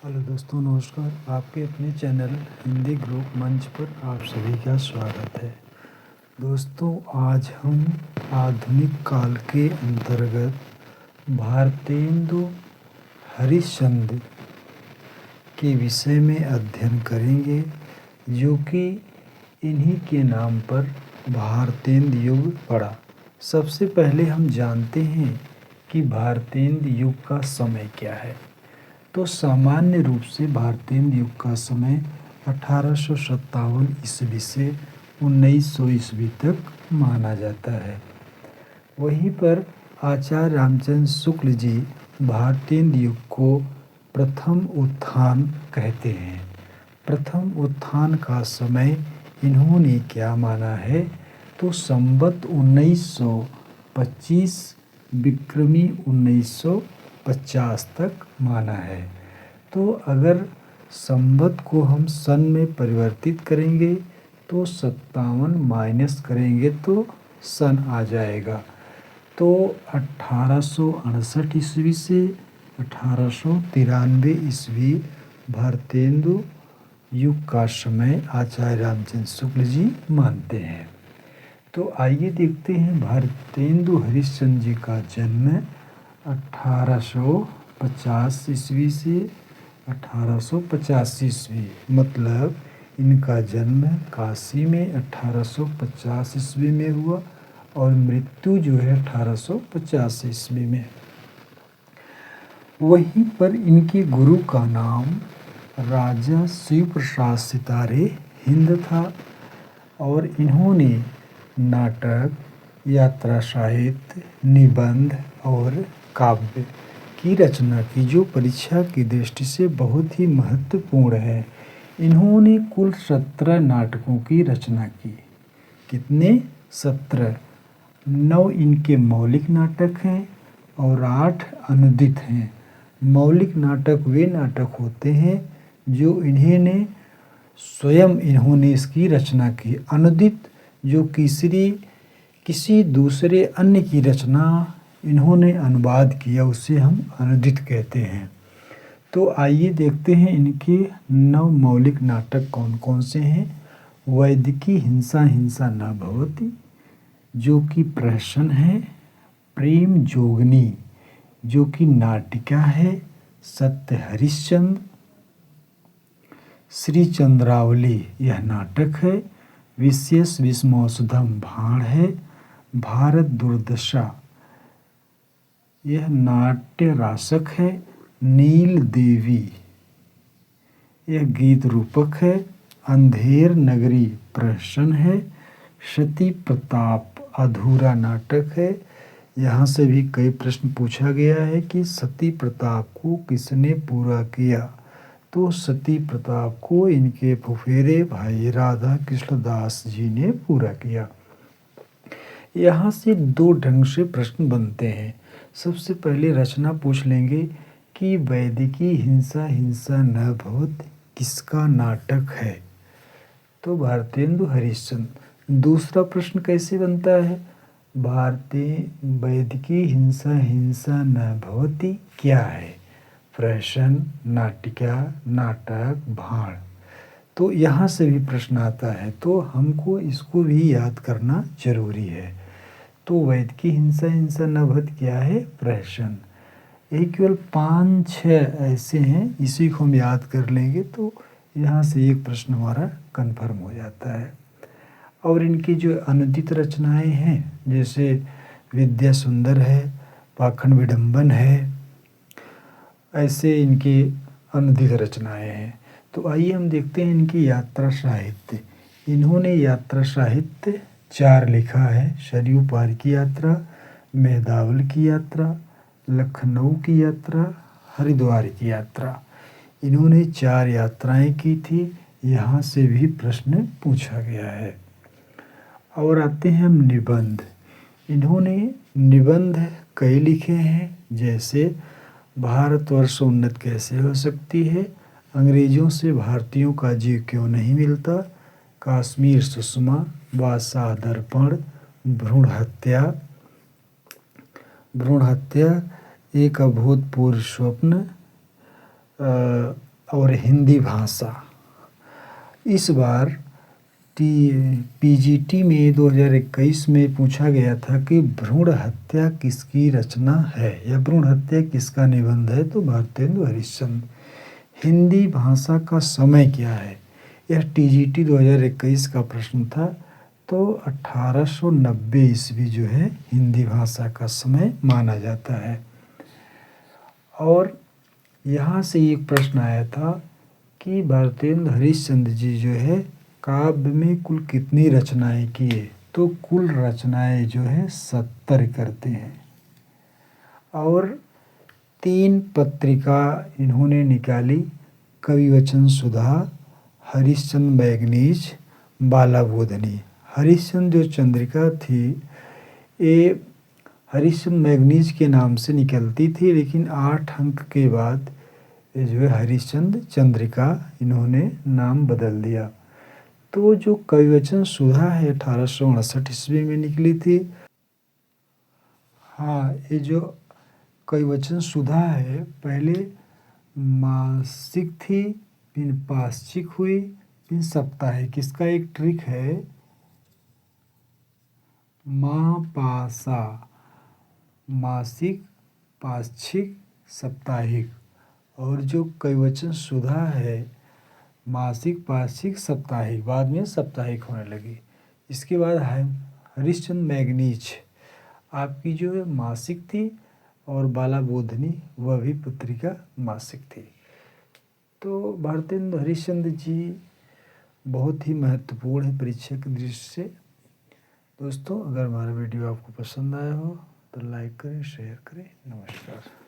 Hello दोस्तों, नमस्कार। आपके अपने चैनल हिंदी ग्रुप मंच पर आप सभी का स्वागत है। दोस्तों, आज हम आधुनिक काल के अंतर्गत भारतेंदु हरिश्चंद्र के विषय में अध्ययन करेंगे, जो कि इन्हीं के नाम पर भारतेंदु युग पड़ा। सबसे पहले हम जानते हैं कि भारतेंदु युग का समय क्या है। तो सामान्य रूप से भारतेंदु युग का समय 1857 ईस्वी से 1900 ईस्वी तक माना जाता है। वहीं पर आचार्य रामचंद्र शुक्ल जी भारतेंदु युग को प्रथम उत्थान कहते हैं। प्रथम उत्थान का समय इन्होंने क्या माना है, तो संवत 1925 विक्रमी 1950 तक माना है। तो अगर संवत को हम सन में परिवर्तित करेंगे तो 57 माइनस करेंगे तो सन आ जाएगा। तो 1868 ईस्वी से 1893 ईस्वी भारतेंदु युग का समय आचार्य रामचंद्र शुक्ल जी मानते हैं। तो आइए देखते हैं भारतेंदु हरिश्चंद्र जी का जन्म 1850 ईस्वी से 1885 ईस्वी, मतलब इनका जन्म काशी में 1850 ईस्वी में हुआ और मृत्यु जो है 1850 ईस्वी में। वहीं पर इनके गुरु का नाम राजा शिव प्रसाद सितारे हिंद था और इन्होंने नाटक, यात्रा साहित्य, निबंध और काव्य की रचना की, जो परीक्षा की दृष्टि से बहुत ही महत्वपूर्ण है। इन्होंने कुल 17 नाटकों की रचना की। कितने? 17। 9 इनके मौलिक नाटक हैं और 8 अनुदित हैं। मौलिक नाटक वे नाटक होते हैं जो इन्होंने इसकी रचना की। अनुदित जो किसी दूसरे अन्य की रचना इन्होंने अनुवाद किया, उसे हम अनुदित कहते हैं। तो आइए देखते हैं इनके 9 मौलिक नाटक कौन कौन से हैं। वैदिकी हिंसा हिंसा न भवति, जो कि प्रहसन है। प्रेम जोगनी, जो कि नाटिका है। सत्य हरिश्चंद्र, श्री चंद्रावली, यह नाटक है। विशेष विस्मौषधम भाण है। भारत दुर्दशा, यह नाट्य रासक है। नील देवी, यह गीत रूपक है। अंधेर नगरी प्रहसन है। सती प्रताप अधूरा नाटक है। यहाँ से भी कई प्रश्न पूछा गया है कि सती प्रताप को किसने पूरा किया। तो सती प्रताप को इनके फुफेरे भाई राधा कृष्ण दास जी ने पूरा किया। यहाँ से 2 ढंग से प्रश्न बनते हैं। सबसे पहले रचना पूछ लेंगे कि वैदिकी हिंसा हिंसा न भवत किसका नाटक है, तो भारतेंदु हरिश्चंद्र। दूसरा प्रश्न कैसे बनता है, वैदिकी हिंसा हिंसा न भवति क्या है। प्रहसन, नाटिका, नाटक, भाण। तो यहाँ से भी प्रश्न आता है, तो हमको इसको भी याद करना जरूरी है। तो वैदिकी हिंसा हिंसा न भवति क्या है, प्रहसन। यही केवल 5-6 ऐसे हैं, इसी को हम याद कर लेंगे तो यहाँ से एक प्रश्न हमारा कन्फर्म हो जाता है। और इनकी जो अनुदित रचनाएं हैं, जैसे विद्या सुंदर है, पाखंड विडंबन है, ऐसे इनकी अनुदित रचनाएं हैं। तो आइए हम देखते हैं इनकी यात्रा साहित्य। इन्होंने यात्रा साहित्य 4 लिखा है। सरयू पार की यात्रा, मेहदावल की यात्रा, लखनऊ की यात्रा, हरिद्वार की यात्रा। इन्होंने 4 यात्राएं की थी। यहाँ से भी प्रश्न पूछा गया है। और आते हैं हम निबंध। इन्होंने निबंध कई लिखे हैं, जैसे भारतवर्ष उन्नत कैसे हो सकती है, अंग्रेजों से भारतीयों का जीव क्यों नहीं मिलता, कश्मीर सुषमा, वासा दर्पण, भ्रूण हत्या, एक अभूतपूर्व स्वप्न, और हिंदी भाषा। इस बार पीजीटी में 2021 में पूछा गया था कि भ्रूण हत्या किसकी रचना है या भ्रूण हत्या किसका निबंध है, तो भारतेंदु हरिश्चंद्र। हिंदी भाषा का समय क्या है, यह टीजीटी 2021 का प्रश्न था। तो 1890 ईस्वी जो है हिंदी भाषा का समय माना जाता है। और यहाँ से एक प्रश्न आया था कि भारतेंदु हरिश्चंद्र जी जो है काव्य में कुल कितनी रचनाएं किए, तो कुल रचनाएं जो है 70 करते हैं। और 3 पत्रिका इन्होंने निकाली, कविवचन सुधा, हरिश्चंद्र मैगनीज, बालाबोधनी। हरिश्चंद्र जो चंद्रिका थी ये हरिश्चंद्र मैगनीज के नाम से निकलती थी, लेकिन 8 अंक के बाद ये जो है हरिश्चंद्र चंद्रिका इन्होंने नाम बदल दिया। तो जो कविवचन सुधा है 1859 ईस्वी में निकली थी। हाँ, ये जो कविवचन सुधा है पहले मासिक थी, फिर पाक्षिक हुई, फिर साप्ताहिक। इसका एक ट्रिक है, मापासा, मासिक, पाक्षिक, साप्ताहिक। और जो कविवचन सुधा है मासिक, पाक्षिक, साप्ताहिक, बाद में साप्ताहिक होने लगी। इसके बाद है हरिश्चंद्र मैगनीज, आपकी जो है मासिक थी, और बालाबोधनी वह भी पत्रिका मासिक थी। तो भारतेंदु हरिश्चंद्र जी बहुत ही महत्वपूर्ण है परीक्षा की दृष्टि से। दोस्तों, अगर हमारा वीडियो आपको पसंद आया हो तो लाइक करें, शेयर करें। नमस्कार।